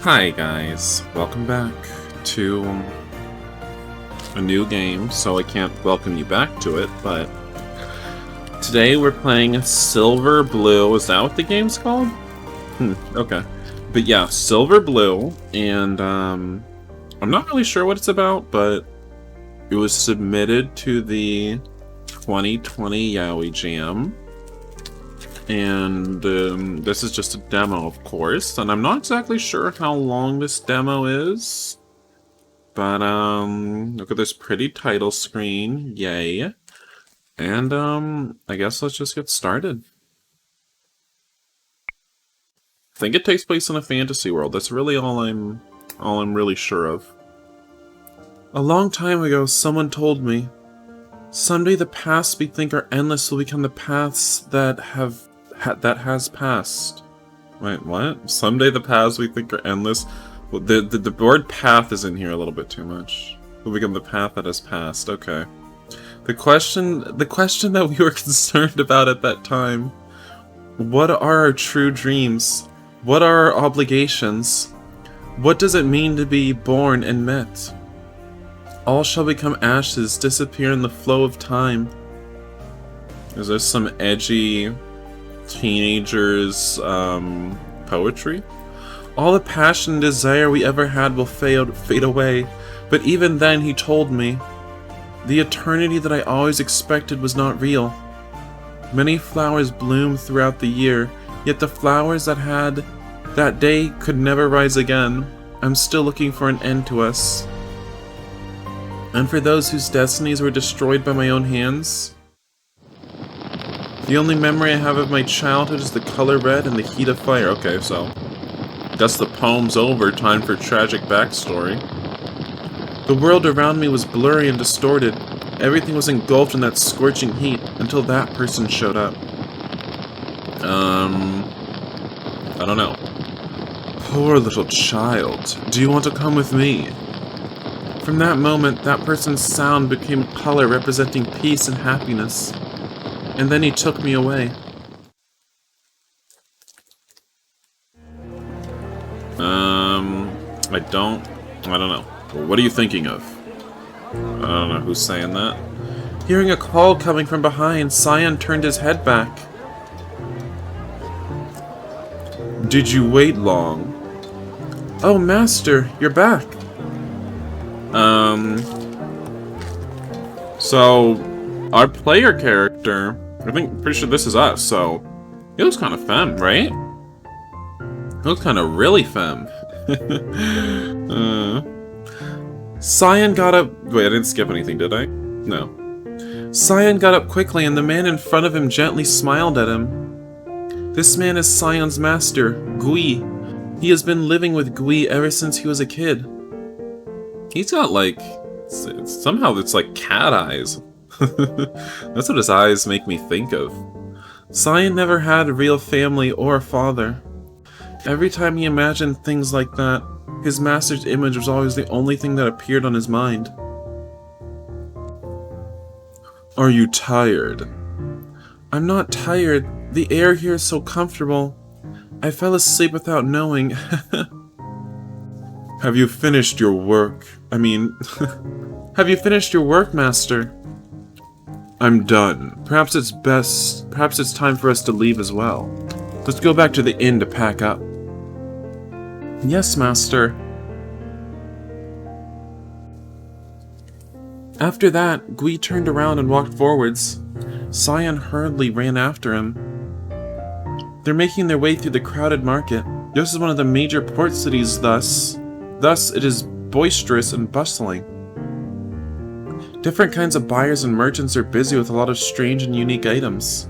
Hi guys, welcome back to a new game, so I can't welcome you back to it, but today we're playing Silver Blue. Is that what the game's called? Okay. But yeah, Silver Blue, and I'm not really sure what it's about, but it was submitted to the 2020 Yaoi Jam. And this is just a demo, of course, and I'm not exactly sure how long this demo is, but look at this pretty title screen, yay, and I guess let's just get started. I think it takes place in a fantasy world. That's really all I'm really sure of. A long time ago, someone told me, someday the paths we think are endless will become the paths that has passed. Wait, what? Someday the paths we think are endless. Well, the word path is in here a little bit too much. Will become the path that has passed. Okay. The question that we were concerned about at that time. What are our true dreams? What are our obligations? What does it mean to be born and met? All shall become ashes, disappear in the flow of time. Is this some edgy teenagers poetry? All the passion and desire we ever had will fade away, but even then, he told me, the eternity that I always expected was not real. Many flowers bloom throughout the year, yet the flowers that had that day could never rise again. I'm still looking for an end to us. And for those whose destinies were destroyed by my own hands, the only memory I have of my childhood is the color red and the heat of fire. Okay, so guess the poem's over. Time for tragic backstory. The world around me was blurry and distorted. Everything was engulfed in that scorching heat until that person showed up. I don't know. Poor little child. Do you want to come with me? From that moment, that person's sound became color representing peace and happiness. And then he took me away. I don't know. What are you thinking of? I don't know who's saying that. Hearing a call coming from behind, Cyan turned his head back. Did you wait long? Oh, Master, you're back. So, our player character, pretty sure this is us, so he looks kind of femme, right? He looks kind of really femme. Cyan got up. Wait, I didn't skip anything, did I? No. Cyan got up quickly, and the man in front of him gently smiled at him. This man is Cyan's master, Gui. He has been living with Gui ever since he was a kid. He's got like, somehow it's like cat eyes. That's what his eyes make me think of. Cyan never had a real family or a father. Every time he imagined things like that, his master's image was always the only thing that appeared on his mind. Are you tired? I'm not tired. The air here is so comfortable. I fell asleep without knowing. Have you finished your work? Have you finished your work, Master? I'm done. Perhaps it's time for us to leave as well. Let's go back to the inn to pack up. Yes, Master. After that, Gui turned around and walked forwards. Cyan hurriedly ran after him. They're making their way through the crowded market. This is one of the major port cities, thus it is boisterous and bustling. Different kinds of buyers and merchants are busy with a lot of strange and unique items.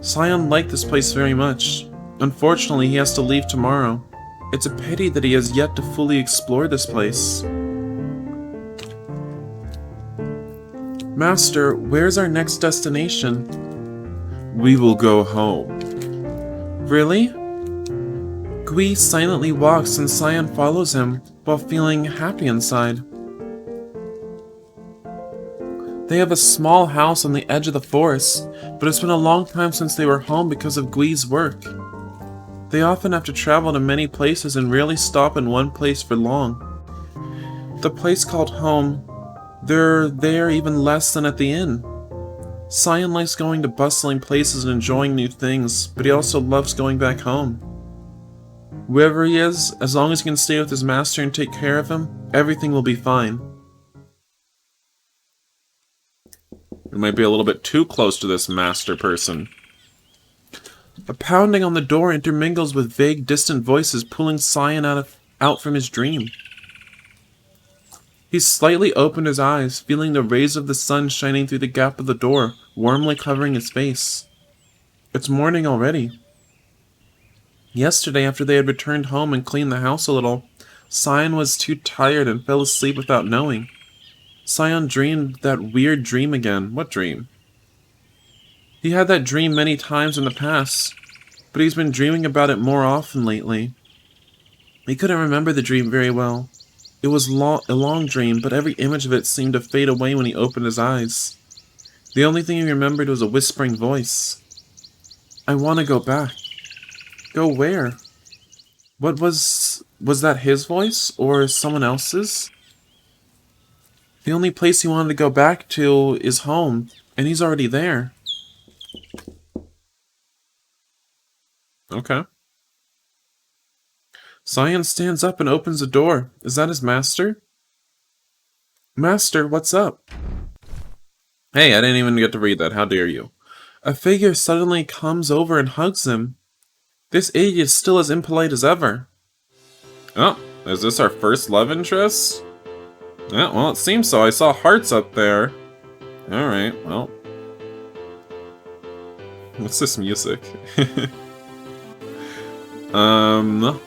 Cyan liked this place very much. Unfortunately, he has to leave tomorrow. It's a pity that he has yet to fully explore this place. Master, where's our next destination? We will go home. Really? Gui silently walks and Cyan follows him, while feeling happy inside. They have a small house on the edge of the forest, but it's been a long time since they were home because of Gui's work. They often have to travel to many places and rarely stop in one place for long. The place called home, they're there even less than at the inn. Cyan likes going to bustling places and enjoying new things, but he also loves going back home. Wherever he is, as long as he can stay with his master and take care of him, everything will be fine. We might be a little bit too close to this master person. A pounding on the door intermingles with vague, distant voices pulling Cyan out from his dream. He slightly opened his eyes, feeling the rays of the sun shining through the gap of the door, warmly covering his face. It's morning already. Yesterday, after they had returned home and cleaned the house a little, Cyan was too tired and fell asleep without knowing. Cyan dreamed that weird dream again. What dream? He had that dream many times in the past, but he's been dreaming about it more often lately. He couldn't remember the dream very well. It was a long dream, but every image of it seemed to fade away when he opened his eyes. The only thing he remembered was a whispering voice. I want to go back. Go where? What was that his voice, or someone else's? The only place he wanted to go back to is home, and he's already there. Okay. Cyan stands up and opens the door. Is that his master? Master, what's up? Hey, I didn't even get to read that. How dare you? A figure suddenly comes over and hugs him. This idiot's still as impolite as ever. Oh, is this our first love interest? Yeah, well, it seems so. I saw hearts up there. Alright, well. What's this music? I don't know.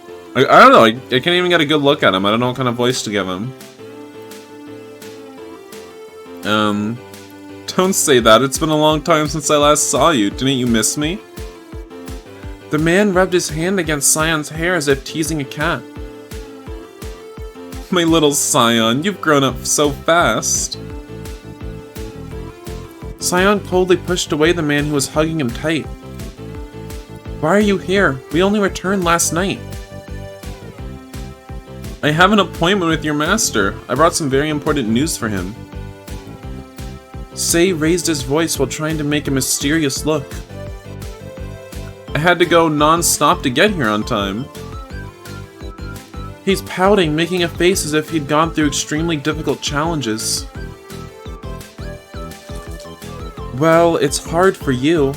I can't even get a good look at him. I don't know what kind of voice to give him. Don't say that. It's been a long time since I last saw you. Didn't you miss me? The man rubbed his hand against Cyan's hair as if teasing a cat. My little Cyan, you've grown up so fast. Cyan coldly pushed away the man who was hugging him tight. Why are you here? We only returned last night. I have an appointment with your master. I brought some very important news for him. Sei raised his voice while trying to make a mysterious look. I had to go non-stop to get here on time. He's pouting, making a face as if he'd gone through extremely difficult challenges. Well, it's hard for you.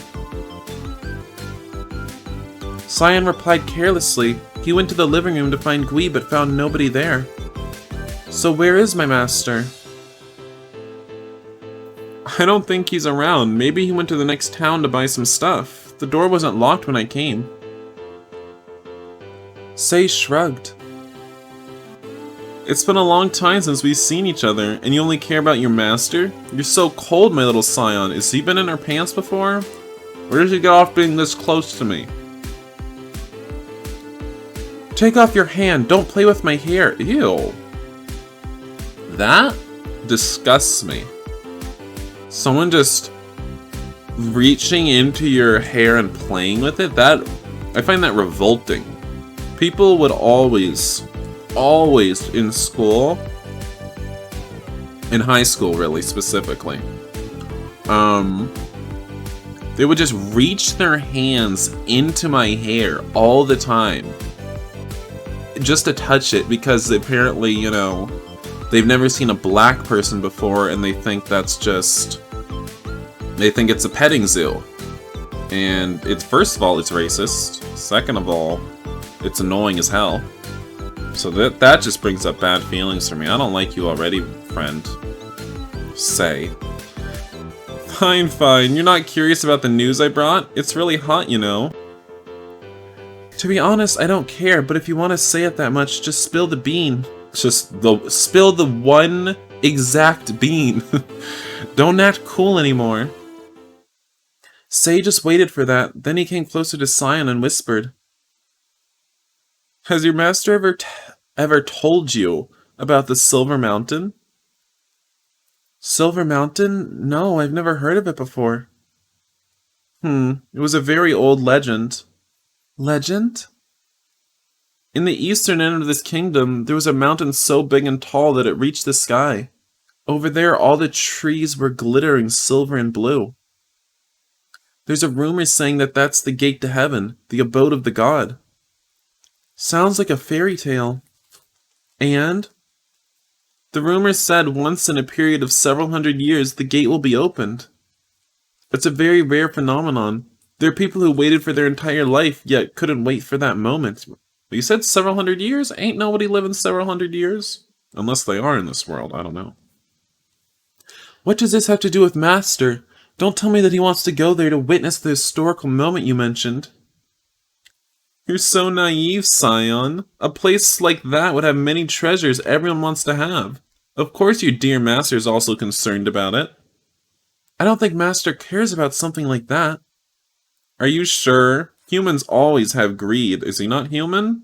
Cyan replied carelessly. He went to the living room to find Gui but found nobody there. So where is my master? I don't think he's around. Maybe he went to the next town to buy some stuff. The door wasn't locked when I came. Sei shrugged. It's been a long time since we've seen each other, and you only care about your master? You're so cold, my little Cyan. Has he been in her pants before? Where did he get off being this close to me? Take off your hand. Don't play with my hair. Ew. That disgusts me. Someone just reaching into your hair and playing with it, I find that revolting. People would always in school, in high school really specifically, they would just reach their hands into my hair all the time just to touch it because apparently, you know, they've never seen a black person before and they think it's a petting zoo. And it's, first of all, it's racist. Second of all, it's annoying as hell. So that just brings up bad feelings for me. I don't like you already, friend. Sei. Fine. You're not curious about the news I brought? It's really hot, you know. To be honest, I don't care, but if you want to say it that much, just spill the bean. Spill the one exact bean. Don't act cool anymore. Sei just waited for that, then he came closer to Cyan and whispered. Has your master ever told you about the Silver Mountain? Silver Mountain? No, I've never heard of it before. It was a very old legend. Legend? In the eastern end of this kingdom, there was a mountain so big and tall that it reached the sky. Over there, all the trees were glittering silver and blue. There's a rumor saying that that's the gate to heaven, the abode of the god. Sounds like a fairy tale. And the rumor said once in a period of several hundred years, the gate will be opened. It's a very rare phenomenon. There are people who waited for their entire life, yet couldn't wait for that moment. But you said several hundred years? Ain't nobody living several hundred years. Unless they are in this world, I don't know. What does this have to do with Master? Don't tell me that he wants to go there to witness the historical moment you mentioned. You're so naive, Scion. A place like that would have many treasures everyone wants to have. Of course your dear Master is also concerned about it. I don't think Master cares about something like that. Are you sure? Humans always have greed. Is he not human?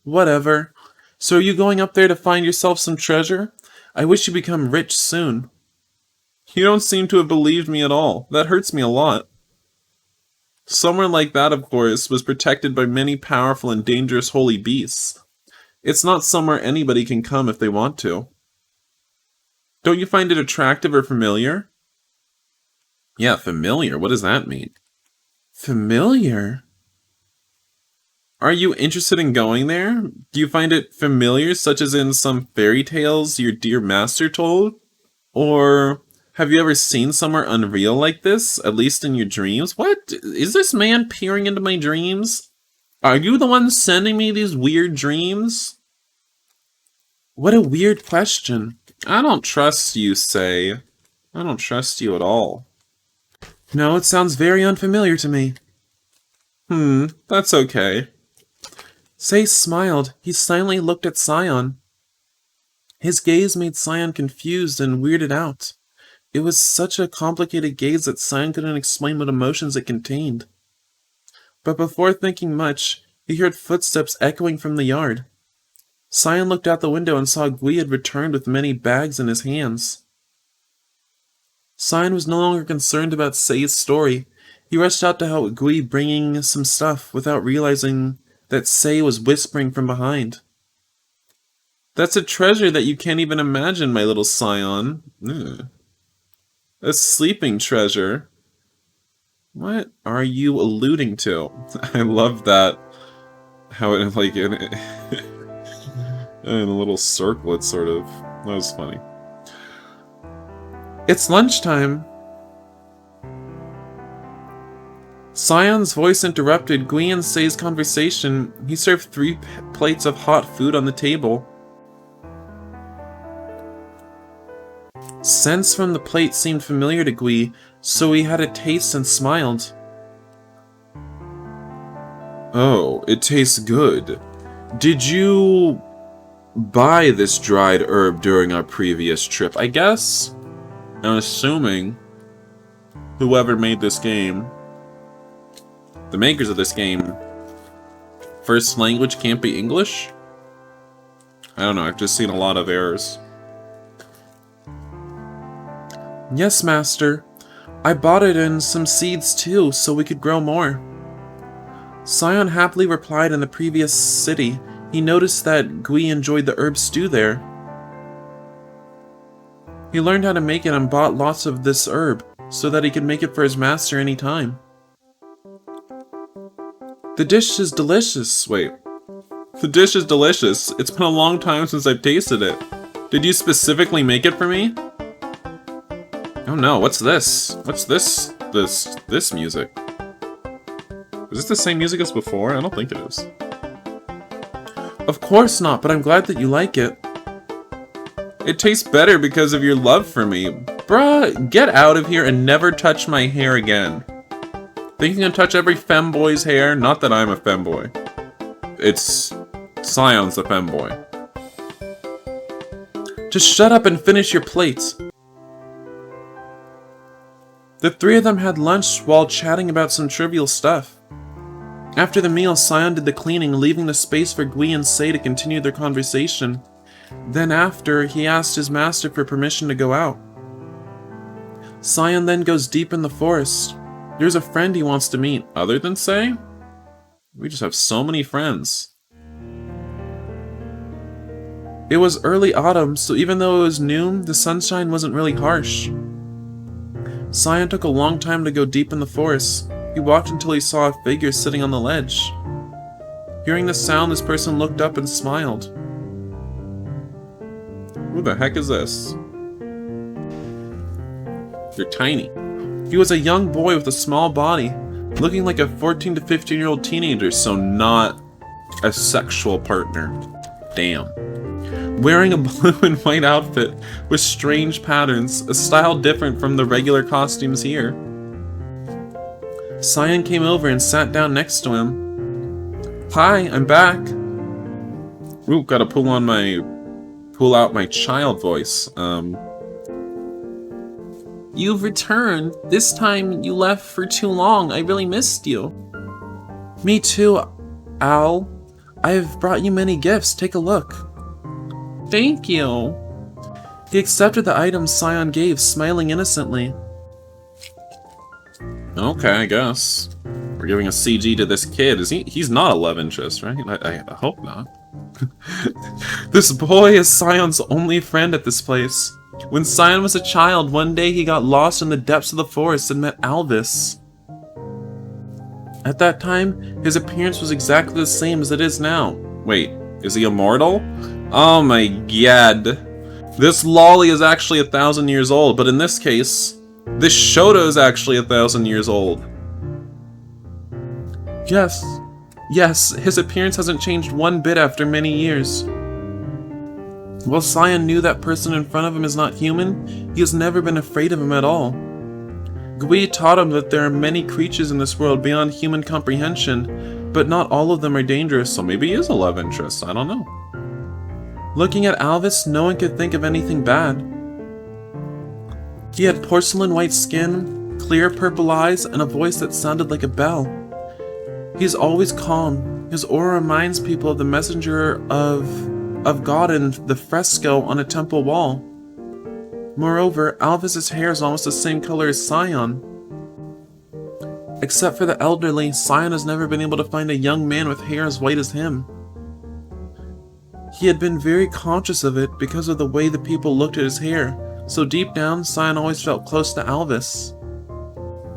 Whatever. So are you going up there to find yourself some treasure? I wish you become rich soon. You don't seem to have believed me at all. That hurts me a lot. Somewhere like that, of course, was protected by many powerful and dangerous holy beasts. It's not somewhere anybody can come if they want to. Don't you find it attractive or familiar? Yeah, familiar. What does that mean? Familiar? Are you interested in going there? Do you find it familiar, such as in some fairy tales your dear Master told? Or have you ever seen somewhere unreal like this, at least in your dreams? What? Is this man peering into my dreams? Are you the one sending me these weird dreams? What a weird question. I don't trust you, Sei. I don't trust you at all. No, it sounds very unfamiliar to me. That's okay. Sei smiled. He silently looked at Scion. His gaze made Scion confused and weirded out. It was such a complicated gaze that Scion couldn't explain what emotions it contained. But before thinking much, he heard footsteps echoing from the yard. Scion looked out the window and saw Gui had returned with many bags in his hands. Scion was no longer concerned about Sei's story. He rushed out to help Gui bringing some stuff without realizing that Sei was whispering from behind. That's a treasure that you can't even imagine, my little Scion. A sleeping treasure. What are you alluding to? I love that. How it, like, in a little circlet, sort of. That was funny. It's lunchtime. Scion's voice interrupted Gui and Sei's conversation. He served 3 plates of hot food on the table. Scents from the plate seemed familiar to Gui, so he had a taste and smiled. Oh, it tastes good. Did you buy this dried herb during our previous trip? I guess, I'm assuming, whoever made this game, the makers of this game, first language can't be English? I don't know, I've just seen a lot of errors. Yes, Master. I bought it and some seeds too, so we could grow more. Scion happily replied in the previous city. He noticed that Gui enjoyed the herb stew there. He learned how to make it and bought lots of this herb, so that he could make it for his master any time. The dish is delicious. Wait. The dish is delicious. It's been a long time since I've tasted it. Did you specifically make it for me? Oh no, what's this? What's this music? Is this the same music as before? I don't think it is. Of course not, but I'm glad that you like it. It tastes better because of your love for me. Bruh, get out of here and never touch my hair again. Think you can touch every femboy's hair? Not that I'm a femboy. It's Scion's the femboy. Just shut up and finish your plate. The 3 of them had lunch while chatting about some trivial stuff. After the meal, Scion did the cleaning, leaving the space for Gui and Sei to continue their conversation. Then after, he asked his master for permission to go out. Scion then goes deep in the forest. There's a friend he wants to meet. Other than Sei? We just have so many friends. It was early autumn, so even though it was noon, the sunshine wasn't really harsh. Sion took a long time to go deep in the forest. He walked until he saw a figure sitting on the ledge. Hearing the sound, this person looked up and smiled. Who the heck is this? You're tiny. He was a young boy with a small body, looking like a 14 to 15-year-old teenager, so not a sexual partner. Damn. Wearing a blue and white outfit with strange patterns, a style different from the regular costumes here. Sion came over and sat down next to him. Hi, I'm back. Ooh, gotta pull out my child voice. You've returned. This time you left for too long. I really missed you. Me too, Al. I've brought you many gifts. Take a look. Thank you. He accepted the items Sion gave, smiling innocently. Okay, I guess. We're giving a CG to this kid. He's not a love interest, right? I hope not. This boy is Sion's only friend at this place. When Sion was a child, one day he got lost in the depths of the forest and met Alvis. At that time, his appearance was exactly the same as it is now. Wait, is he immortal? Oh my god. This lolly is actually 1,000 years old, but in this case, this Shoto is actually 1,000 years old. Yes, his appearance hasn't changed one bit after many years. While Sion knew that person in front of him is not human, he has never been afraid of him at all. Gui taught him that there are many creatures in this world beyond human comprehension, but not all of them are dangerous, so maybe he is a love interest, I don't know. Looking at Alvis, no one could think of anything bad. He had porcelain white skin, clear purple eyes, and a voice that sounded like a bell. He's always calm. His aura reminds people of the messenger of God in the fresco on a temple wall. Moreover, Alvis's hair is almost the same color as Sion. Except for the elderly, Sion has never been able to find a young man with hair as white as him. He had been very conscious of it because of the way the people looked at his hair, so deep down, Sion always felt close to Alvis.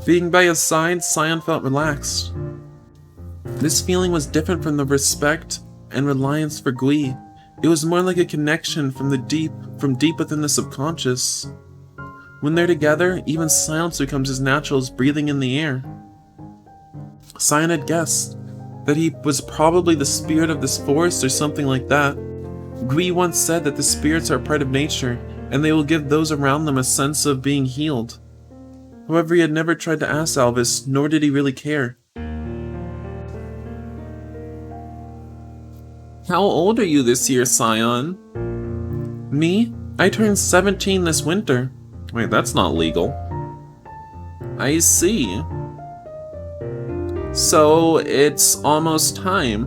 Being by his side, Sion felt relaxed. This feeling was different from the respect and reliance for Gui. It was more like a connection from deep within the subconscious. When they're together, even silence becomes as natural as breathing in the air. Sion had guessed that he was probably the spirit of this forest or something like that. Gui once said that the spirits are part of nature, and they will give those around them a sense of being healed. However, he had never tried to ask Alvis, nor did he really care. How old are you this year, Sion? Me? I turned 17 this winter. Wait, that's not legal. I see. So, it's almost time.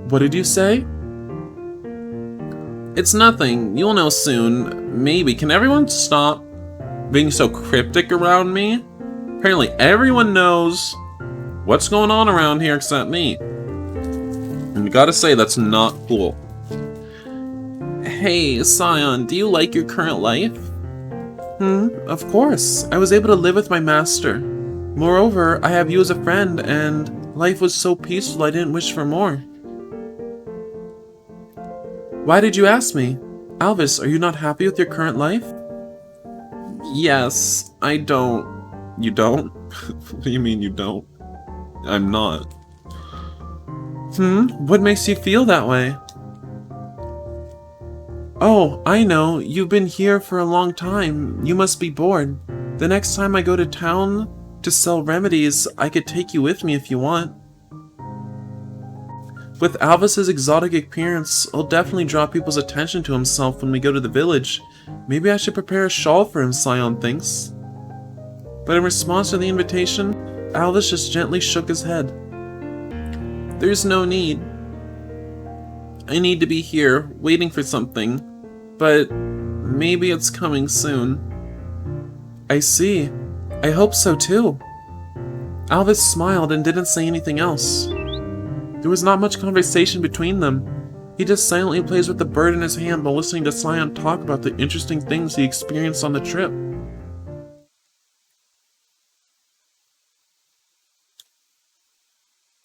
What did you say? It's nothing. You'll know soon. Maybe. Can everyone stop being so cryptic around me? Apparently everyone knows what's going on around here except me. And you gotta say, that's not cool. Hey, Sion, do you like your current life? Of course. I was able to live with my master. Moreover, I have you as a friend, and life was so peaceful I didn't wish for more. Why did you ask me? Alvis, are you not happy with your current life? Yes, I don't. You don't? What do you mean you don't? I'm not. What makes you feel that way? Oh, I know. You've been here for a long time. You must be bored. The next time I go to town to sell remedies, I could take you with me if you want. With Alvis's exotic appearance, he'll definitely draw people's attention to himself when we go to the village. Maybe I should prepare a shawl for him, Sion thinks. But in response to the invitation, Alvis just gently shook his head. There's no need. I need to be here, waiting for something, but maybe it's coming soon. I see. I hope so too. Alvis smiled and didn't say anything else. There was not much conversation between them. He just silently plays with the bird in his hand while listening to Sion talk about the interesting things he experienced on the trip.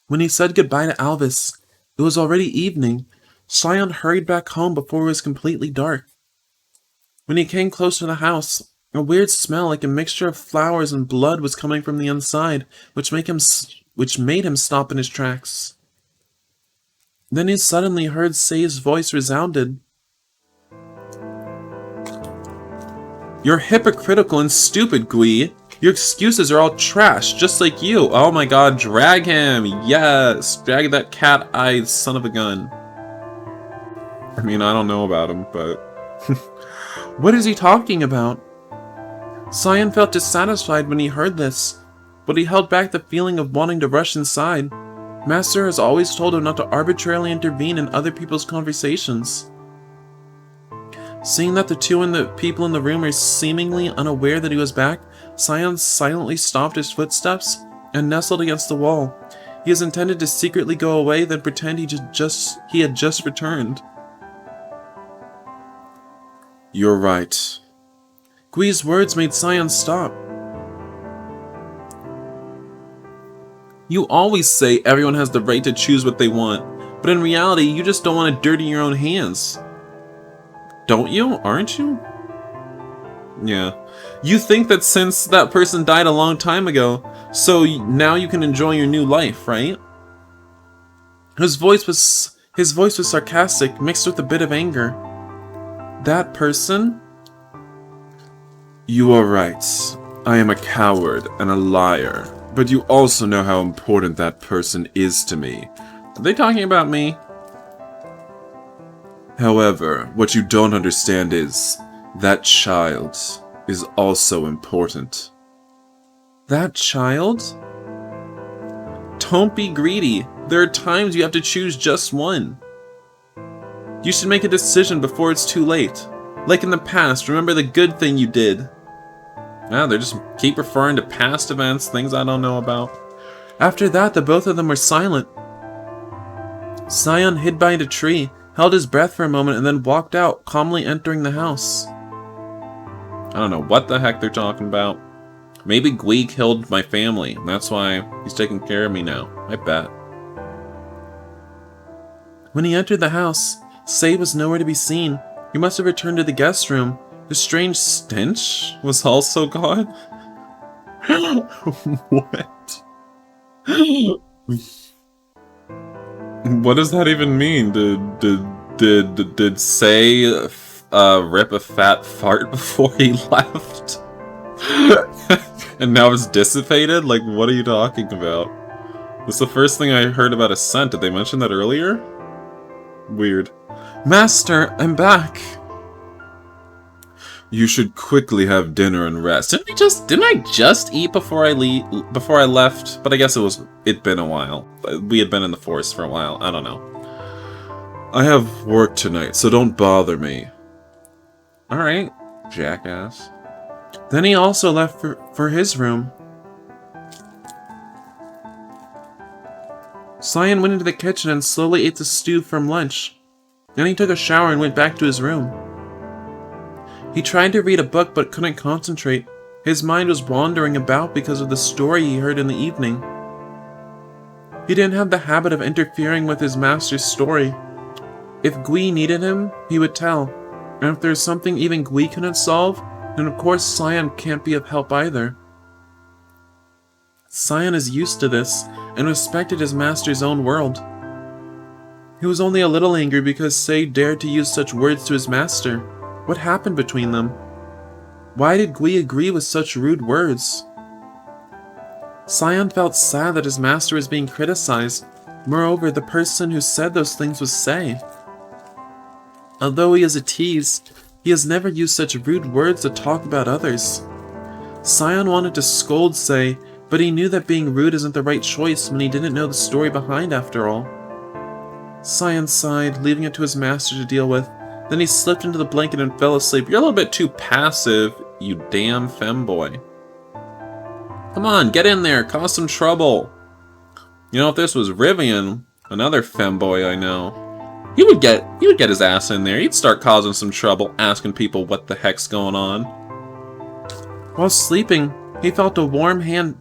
When he said goodbye to Alvis, it was already evening. Sion hurried back home before it was completely dark. When he came close to the house, a weird smell like a mixture of flowers and blood was coming from the inside, which made him stop in his tracks. Then he suddenly heard Sei's voice resounded. "You're hypocritical and stupid, Gui. Your excuses are all trash, just like you. Oh my god, drag him! Yes! Drag that cat-eyed son of a gun." I mean, I don't know about him, but... What is he talking about? Sion felt dissatisfied when he heard this, but he held back the feeling of wanting to rush inside. Master has always told him not to arbitrarily intervene in other people's conversations. Seeing that the people in the room were seemingly unaware that he was back, Sion silently stopped his footsteps and nestled against the wall. He has intended to secretly go away, then pretend he had just returned. "You're right." Gui's words made Sion stop. "You always say everyone has the right to choose what they want, but in reality, you just don't want to dirty your own hands. Don't you? Aren't you?" Yeah. You think that since that person died a long time ago, so now you can enjoy your new life, right? His voice was sarcastic, mixed with a bit of anger. "That person?" "You are right. I am a coward and a liar, but you also know how important that person is to me." Are they talking about me? "However, what you don't understand is, that child is also important." "That child?" Don't be greedy. There are times you have to choose just one. You should make a decision before it's too late. Like in the past, remember the good thing you did. Ah, they just keep referring to past events, things I don't know about. After that, the both of them were silent. Sion hid behind a tree, held his breath for a moment, and then walked out, calmly entering the house. I don't know what the heck they're talking about. Maybe Gui killed my family, and that's why he's taking care of me now. I bet. When he entered the house, Sei was nowhere to be seen. He must have returned to the guest room. The strange stench was also gone. What? What does that even mean? Did Sei rip a fat fart before he left? And now it's dissipated? Like, what are you talking about? That's the first thing I heard about a scent. Did they mention that earlier? Weird. Master, I'm back. You should quickly have dinner and rest. Didn't I just eat before I left? But I guess it'd been a while. We had been in the forest for a while. I don't know. I have work tonight, so don't bother me. Alright, jackass. Then he also left for his room. Sion went into the kitchen and slowly ate the stew from lunch. Then he took a shower and went back to his room. He tried to read a book but couldn't concentrate. His mind was wandering about because of the story he heard in the evening. He didn't have the habit of interfering with his master's story. If Gui needed him, he would tell. And if there's something even Gui couldn't solve, then of course Sion can't be of help either. Sion is used to this, and respected his master's own world. He was only a little angry because Sei dared to use such words to his master. What happened between them? Why did Gui agree with such rude words? Sion felt sad that his master was being criticized. Moreover, the person who said those things was Sei. Although he is a tease, he has never used such rude words to talk about others. Sion wanted to scold Sei, but he knew that being rude isn't the right choice when he didn't know the story behind after all. Sion sighed, leaving it to his master to deal with. Then he slipped into the blanket and fell asleep. You're a little bit too passive, you damn femboy. Come on, get in there, cause some trouble. You know, if this was Rivian, Another femboy I know. He would get his ass in there. He'd start causing some trouble, asking people what the heck's going on. While sleeping, he felt a warm hand.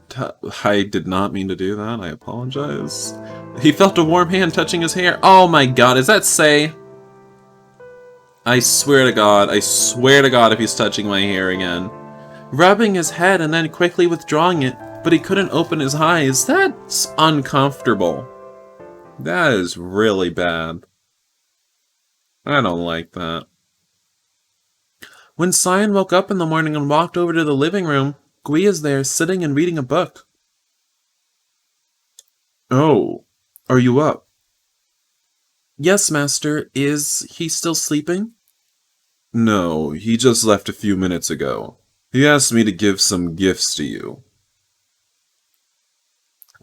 I did not mean to do that. I apologize. He felt a warm hand touching his hair. Oh my god, is that Sei? I swear to God, if he's touching my hair again. Rubbing his head and then quickly withdrawing it, but he couldn't open his eyes. That's uncomfortable. That is really bad. I don't like that. When Cyan woke up in the morning and walked over to the living room, Gui is there, sitting and reading a book. Oh, are you up? Yes, Master. Is he still sleeping? No, he just left a few minutes ago. He asked me to give some gifts to you.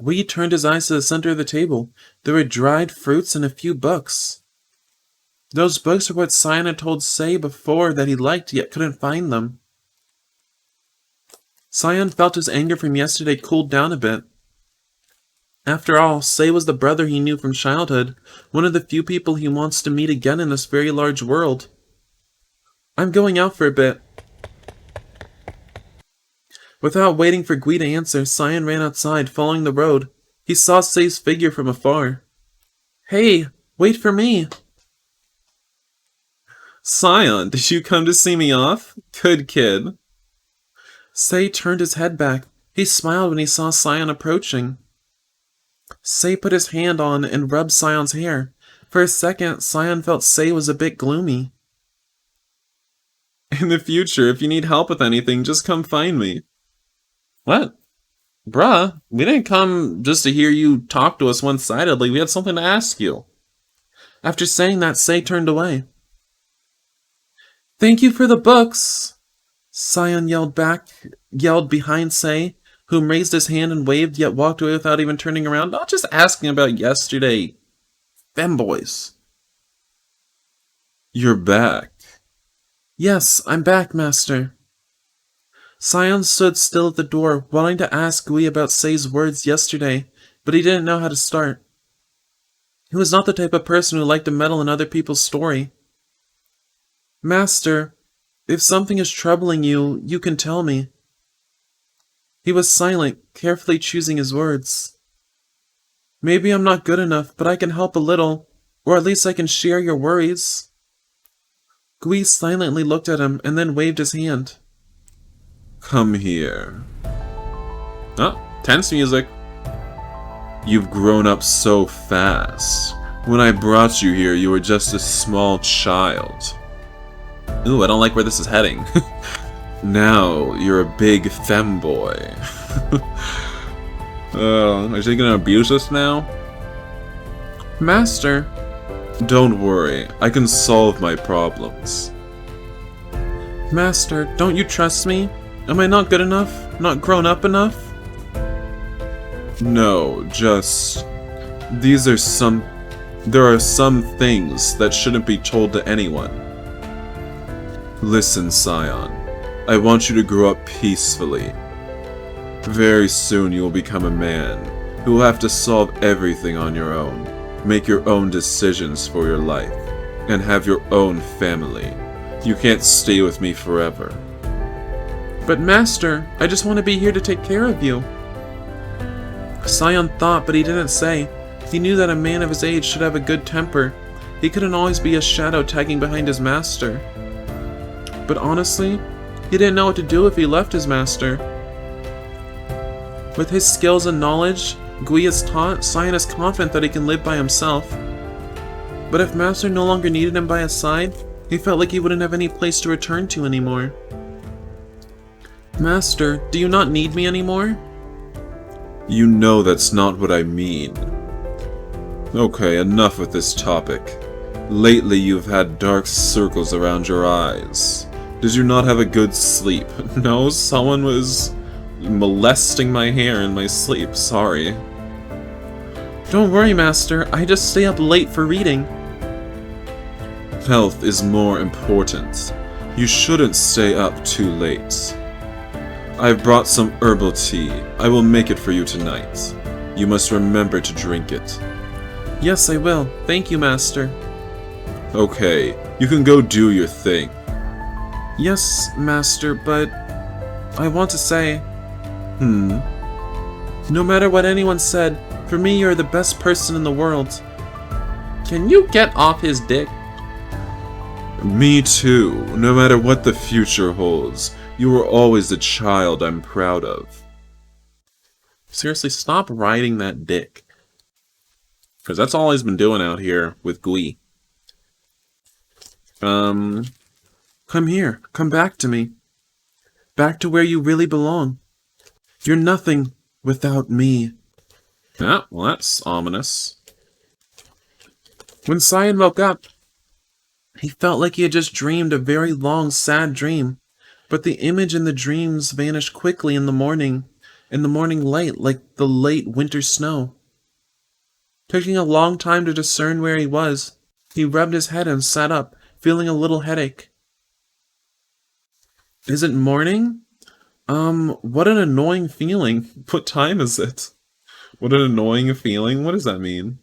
Gui turned his eyes to the center of the table. There were dried fruits and a few books. Those books are what Cyan had told Sei before that he liked, yet couldn't find them. Cyan felt his anger from yesterday cooled down a bit. After all, Sei was the brother he knew from childhood, one of the few people he wants to meet again in this very large world. I'm going out for a bit. Without waiting for Gui to answer, Cyan ran outside, following the road. He saw Sei's figure from afar. Hey, wait for me! Cyan, did you come to see me off? Good kid. Sei turned his head back. He smiled when he saw Cyan approaching. Sei put his hand on and rubbed Cyan's hair. For a second, Cyan felt Sei was a bit gloomy. In the future, if you need help with anything, just come find me. What? Bruh, we didn't come just to hear you talk to us one-sidedly. We had something to ask you. After saying that, Sei turned away. Thank you for the books! Cyan yelled behind Sei, whom raised his hand and waved, yet walked away without even turning around. Not just asking about yesterday. Femboys. You're back. Yes, I'm back, Master. Cyan stood still at the door, wanting to ask Gui about Sei's words yesterday, but he didn't know how to start. He was not the type of person who liked to meddle in other people's story. Master, if something is troubling you, you can tell me. He was silent, carefully choosing his words. Maybe I'm not good enough, but I can help a little, or at least I can share your worries. Gui silently looked at him and then waved his hand. Come here. Oh, tense music. You've grown up so fast. When I brought you here, you were just a small child. Ooh, I don't like where this is heading. Now, you're a big femboy. Is he gonna abuse us now? Master. Don't worry, I can solve my problems. Master, don't you trust me? Am I not good enough? Not grown up enough? No, just... There are some things that shouldn't be told to anyone. Listen, Cyan. I want you to grow up peacefully. Very soon you will become a man who will have to solve everything on your own, make your own decisions for your life, and have your own family. You can't stay with me forever. But Master, I just want to be here to take care of you. Cyan thought, but he didn't say. He knew that a man of his age should have a good temper. He couldn't always be a shadow tagging behind his master. But honestly, he didn't know what to do if he left his master. With his skills and knowledge, Gui is taught, Cyan is confident that he can live by himself. But if Master no longer needed him by his side, he felt like he wouldn't have any place to return to anymore. Master, do you not need me anymore? You know that's not what I mean. Okay, enough with this topic. Lately you've had dark circles around your eyes. Did you not have a good sleep? No, someone was molesting my hair in my sleep, sorry. Don't worry, Master, I just stay up late for reading. Health is more important. You shouldn't stay up too late. I've brought some herbal tea. I will make it for you tonight. You must remember to drink it. Yes, I will. Thank you, Master. Okay, you can go do your thing. Yes, Master, but I want to say... No matter what anyone said, for me you're the best person in the world. Can you get off his dick? Me too. No matter what the future holds, you were always the child I'm proud of. Seriously, stop riding that dick. Because that's all he's been doing out here with Gui. Come here. Come back to me. Back to where you really belong. You're nothing without me. Ah, well, that's ominous. When Cyan woke up, he felt like he had just dreamed a very long, sad dream. But the image in the dreams vanished quickly in the morning light, like the late winter snow. Taking a long time to discern where he was, he rubbed his head and sat up, feeling a little headache. Is it morning? What an annoying feeling. What time is it? What an annoying feeling? What does that mean?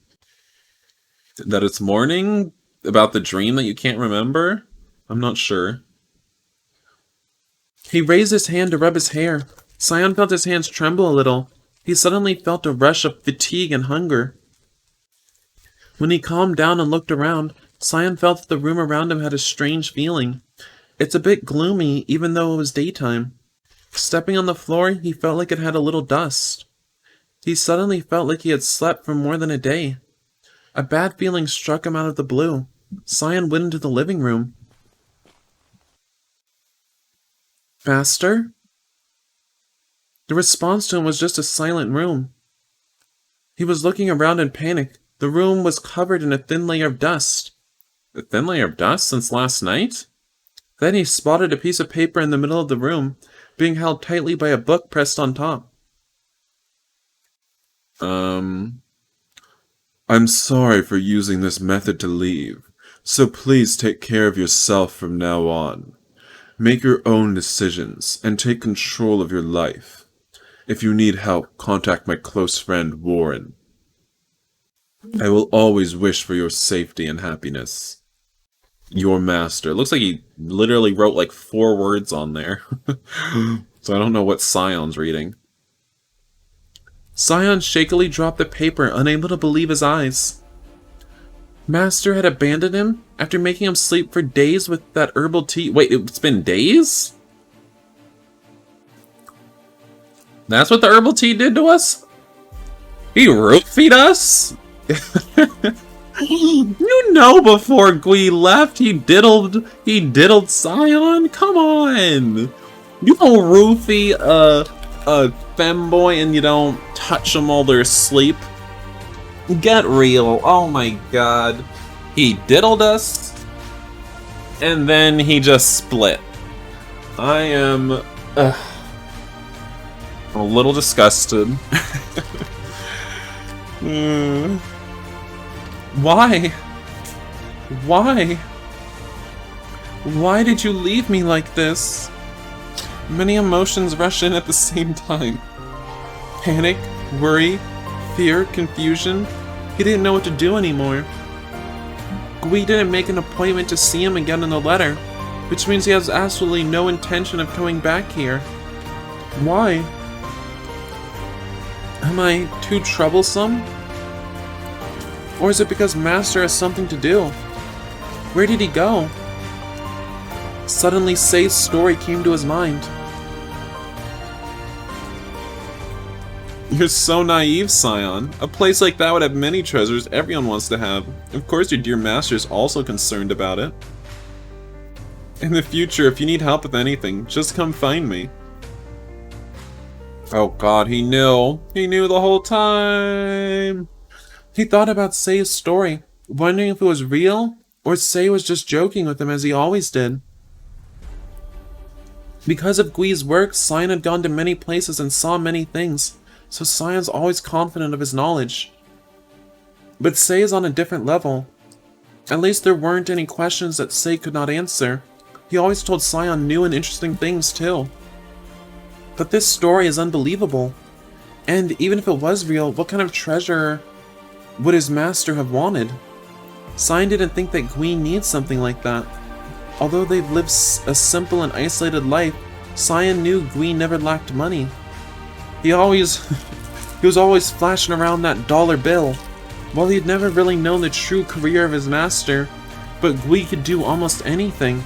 That it's morning? About the dream that you can't remember? I'm not sure. He raised his hand to rub his hair. Cyan felt his hands tremble a little. He suddenly felt a rush of fatigue and hunger. When he calmed down and looked around, Cyan felt that the room around him had a strange feeling. It's a bit gloomy, even though it was daytime. Stepping on the floor, he felt like it had a little dust. He suddenly felt like he had slept for more than a day. A bad feeling struck him out of the blue. Cyan went into the living room. Master? The response to him was just a silent room. He was looking around in panic. The room was covered in a thin layer of dust. A thin layer of dust since last night? Then he spotted a piece of paper in the middle of the room, being held tightly by a book pressed on top. I'm sorry for using this method to leave, so please take care of yourself from now on. Make your own decisions and take control of your life. If you need help, contact my close friend Warren. I will always wish for your safety and happiness. Your master. It looks like he literally wrote like 4 words on there. So I don't know what Cyan's reading. Cyan shakily dropped the paper, unable to believe his eyes. Master had abandoned him after making him sleep for days with that herbal tea. Wait, it's been days? That's what the herbal tea did to us? He roofied us? You know, before Gui left, he diddled Cyan? Come on! You don't roofie a femboy and you don't touch them while they're asleep. Get real. Oh my god. He diddled us, and then he just split. I am a little disgusted. Why? Why? Why did you leave me like this? Many emotions rush in at the same time. Panic, worry, fear, confusion. He didn't know what to do anymore. Gui didn't make an appointment to see him again in the letter, which means he has absolutely no intention of coming back here. Why? Am I too troublesome? Or is it because Master has something to do? Where did he go? Suddenly, Sei's story came to his mind. You're so naive, Cyan. A place like that would have many treasures everyone wants to have. Of course your dear master is also concerned about it. In the future, if you need help with anything, just come find me. Oh god, he knew. He knew the whole time. He thought about Sei's story, wondering if it was real, or Sei was just joking with him as he always did. Because of Gui's work, Cyan had gone to many places and saw many things, so Cyan's always confident of his knowledge. But Sei is on a different level. At least there weren't any questions that Sei could not answer. He always told Cyan new and interesting things too. But this story is unbelievable. And even if it was real, what kind of treasure would his master have wanted? Cyan didn't think that Gui needs something like that. Although they've lived a simple and isolated life, Cyan knew Gui never lacked money. He was always flashing around that dollar bill. While he'd never really known the true career of his master, but Gui could do almost anything.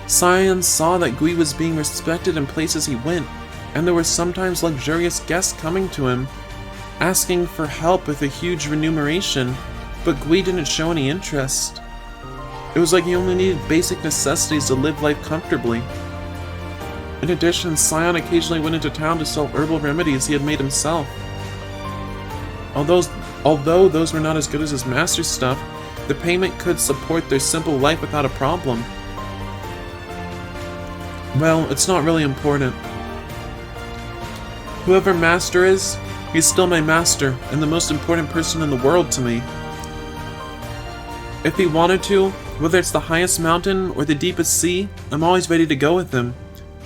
Cyan saw that Gui was being respected in places he went, and there were sometimes luxurious guests coming to him, asking for help with a huge remuneration, but Gui didn't show any interest. It was like he only needed basic necessities to live life comfortably. In addition, Cyan occasionally went into town to sell herbal remedies he had made himself. Although those were not as good as his master's stuff, the payment could support their simple life without a problem. Well, it's not really important. Whoever master is, he's still my master, and the most important person in the world to me. If he wanted to, whether it's the highest mountain or the deepest sea, I'm always ready to go with him.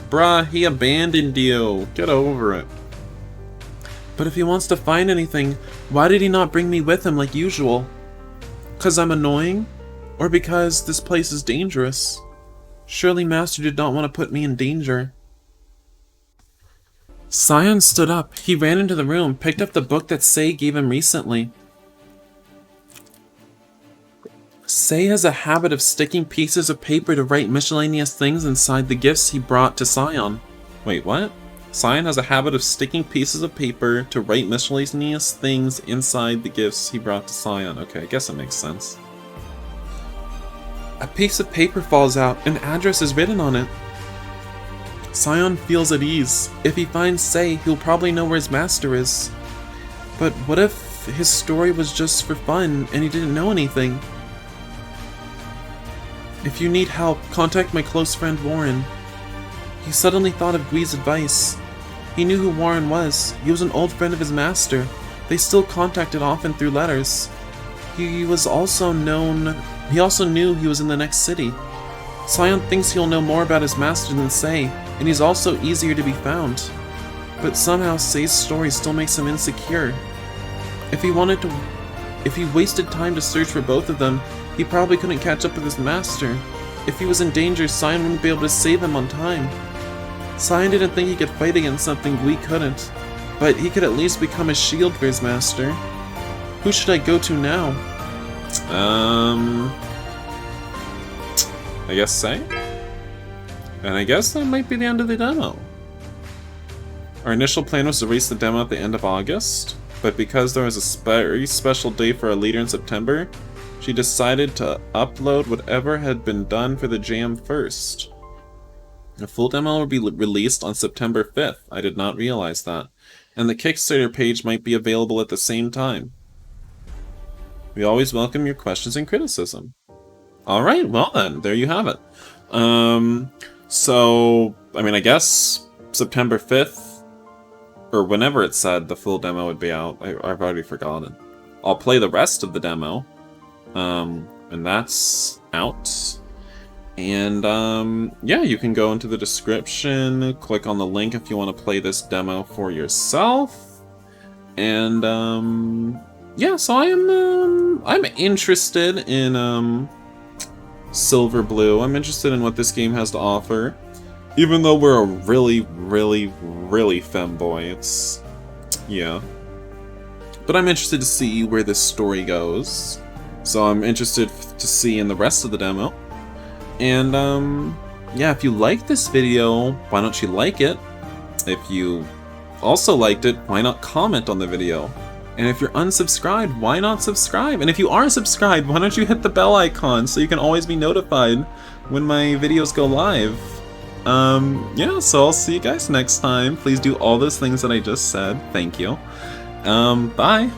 Bruh, he abandoned you. Get over it. But if he wants to find anything, why did he not bring me with him like usual? 'Cause I'm annoying? Or because this place is dangerous? Surely Master did not want to put me in danger. Cyan stood up. He ran into the room, picked up the book that Sei gave him recently. Sei has a habit of sticking pieces of paper to write miscellaneous things inside the gifts he brought to Cyan. Wait, what? Cyan has a habit of sticking pieces of paper to write miscellaneous things inside the gifts he brought to Cyan. Okay, I guess that makes sense. A piece of paper falls out, an address is written on it. Cyan feels at ease. If he finds Sei, he'll probably know where his master is. But what if his story was just for fun and he didn't know anything? If you need help, contact my close friend Warren. He suddenly thought of Gui's advice. He knew who Warren was. He was an old friend of his master. They still contacted often through letters. He also knew he was in the next city. Cyan thinks he'll know more about his master than Sei, and he's also easier to be found. But somehow Sei's story still makes him insecure. If he wasted time to search for both of them, he probably couldn't catch up with his master. If he was in danger, Cyan wouldn't be able to save him on time. Cyan didn't think he could fight against something Gui couldn't, but he could at least become a shield for his master. Who should I go to now? I guess Sei? And I guess that might be the end of the demo. Our initial plan was to release the demo at the end of August, but because there was a very special day for our leader in September, she decided to upload whatever had been done for the jam first. The full demo will be released on September 5th. I did not realize that. And the Kickstarter page might be available at the same time. We always welcome your questions and criticism. Alright, well then, there you have it. So, I mean, I guess September 5th, or whenever it said the full demo would be out, I've already forgotten. I'll play the rest of the demo, and that's out. And, yeah, you can go into the description, click on the link if you want to play this demo for yourself. And, yeah, so I'm interested in, Silver Blue. I'm interested in what this game has to offer. Even though we're a really, really, really femboy, it's... yeah. But I'm interested to see where this story goes. So I'm interested to see in the rest of the demo. And, yeah, if you like this video, why don't you like it? If you also liked it, why not comment on the video? And if you're unsubscribed, why not subscribe? And if you are subscribed, why don't you hit the bell icon so you can always be notified when my videos go live? Yeah, so I'll see you guys next time. Please do all those things that I just said. Thank you. Bye!